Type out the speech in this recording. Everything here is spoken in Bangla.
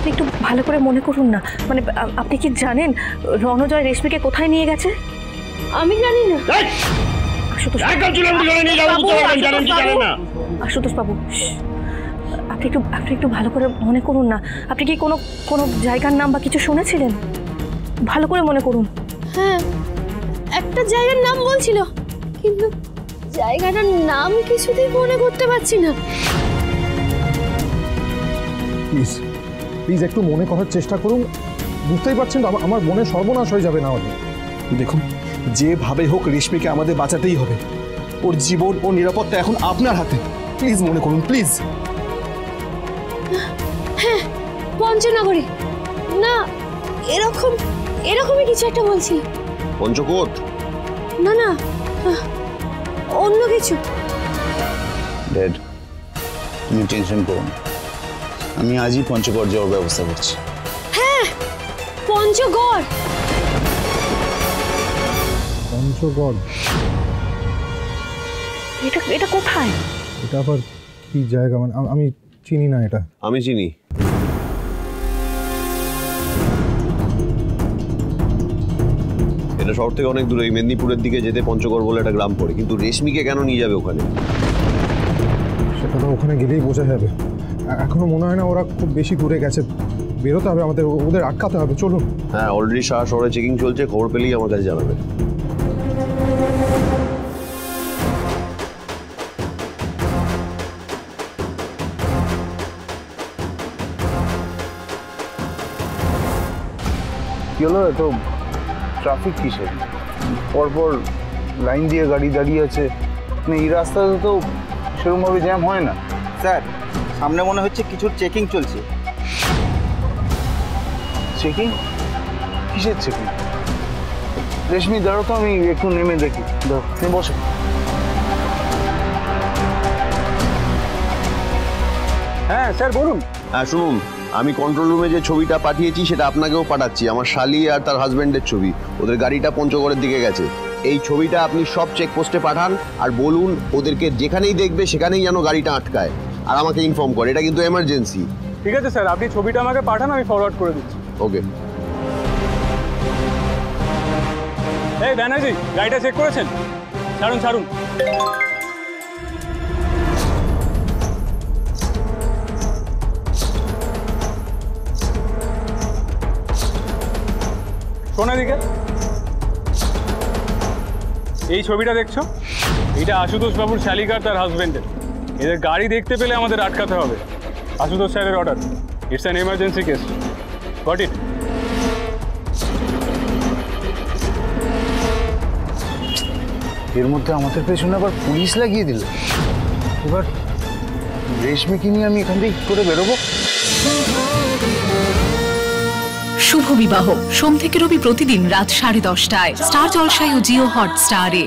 আপনি একটু ভালো করে মনে করুন না, মানে আপনি কি জানেন রণজয় রেশমিকে কোথায় নিয়ে গেছে? আমি জানি না। আশুতোষ বাবু, আপনি একটু ভালো করে মনে করুন না। আপনি কি কোনো জায়গার নাম বা কিছু শুনেছিলেন? ভালো করে মনে করুন। হ্যাঁ, একটা জায়গার নাম বলছিল, কিন্তু জায়গাটার নাম কিছুতেই মনে করতে পারছি না। প্লিজ প্লিজ একটু মনে করার চেষ্টা করুন। বুঝতেই পারছেন আমার মনে সর্বনাশ হয়ে যাবে না হলে। দেখুন, যেভাবে হোক রেশমিকে আমাদের বাঁচাতেই হবে। ওর জীবন ও নিরাপত্তা এখন আপনার হাতে। প্লিজ মনে করুন, প্লিজ। হ্যাঁ, পঞ্চনগরী না, এরকমই কিছু একটা বলছিল। পঞ্চকোট না না, অন্য কিছু। ড্যাড, তুমি টেনশন করো না, আমি আজই পঞ্চগড় যাওয়ার ব্যবস্থা করছি। হ্যাঁ, পঞ্চগড়। পঞ্চগড় এটা কোথায়? এটা আবার কি জায়গা? মানে আমি চিনি না এটা। আমি চিনি। এটা শহর থেকে অনেক দূরে, এই মেদিনীপুরের দিকে যেতে পঞ্চগড় বলে একটা গ্রাম পড়ে। কিন্তু রেশমিকে কেন নিয়ে যাবে ওখানে? সেটা তো ওখানে গেলেই বোঝা যাবে। এখনো মনে হয় না ওরা খুব বেশি দূরে গেছে। বেরোতে হবে আমাদের, ওদের আটকাতে হবে। চলুন। হ্যাঁ, অলরেডি শহরে চেকিং চলছে, খবর পেলেই আমার কাছে জানাবে। কি হলো? এত ট্রাফিক কিসের? পরপর লাইন দিয়ে গাড়ি দাঁড়িয়ে আছে। মানে এই রাস্তাতে তো সেরকমভাবে জ্যাম হয় না। স্যার, সামনে মনে হচ্ছে কিছু চেকিং চলছে। চেকিং? কিসের চেকিং? রেশমি দাঁড়ো তো, আমি একটু নেমে দেখি। দাঁড়ো, তুমি বসো। হ্যাঁ স্যার, বলুন। হ্যাঁ শুনুন, আমি কন্ট্রোল রুমে যে ছবিটা পাঠিয়েছি সেটা আপনাকেও পাঠাচ্ছি। আমার শালি আর তার হাজব্যান্ডের ছবি। ওদের গাড়িটা পঞ্চগড়ের দিকে গেছে। এই ছবিটা আপনি সব চেকপোস্টে পাঠান আর বলুন ওদেরকে যেখানেই দেখবে সেখানেই যেন গাড়িটা আটকায় আর আমাকে ইনফর্ম করে। এটা কিন্তু এমার্জেন্সি। ঠিক আছে স্যার, আপনি ছবিটা আমাকে পাঠান, আমি ফরওয়ার্ড করে দিচ্ছি। ওকে। এই ব্যানার্জি, গাড়িটা চেক করেছেন? ছাড়ুন ছাড়ুন। শোনা দিকে, এই ছবিটা দেখছো? এটা আশুতোষ বাবুর শালিকার তার হাজবেন্ডের। এদের গাড়ি দেখতে পেলে আমাদের আটকাতে হবে। আশুতোষ স্যারের order. It's an emergency case. Got it? এর মধ্যে আমাদের পেছনে আবার পুলিশ লাগিয়ে দিল। এবার রেশমিকে নিয়ে আমি এখান থেকে কি করে বেরোবো? শুভ বিবাহ সোম থেকে রবি প্রতিদিন রাত 10:30টায় স্টার জলসায় ও জিও হটস্টারে।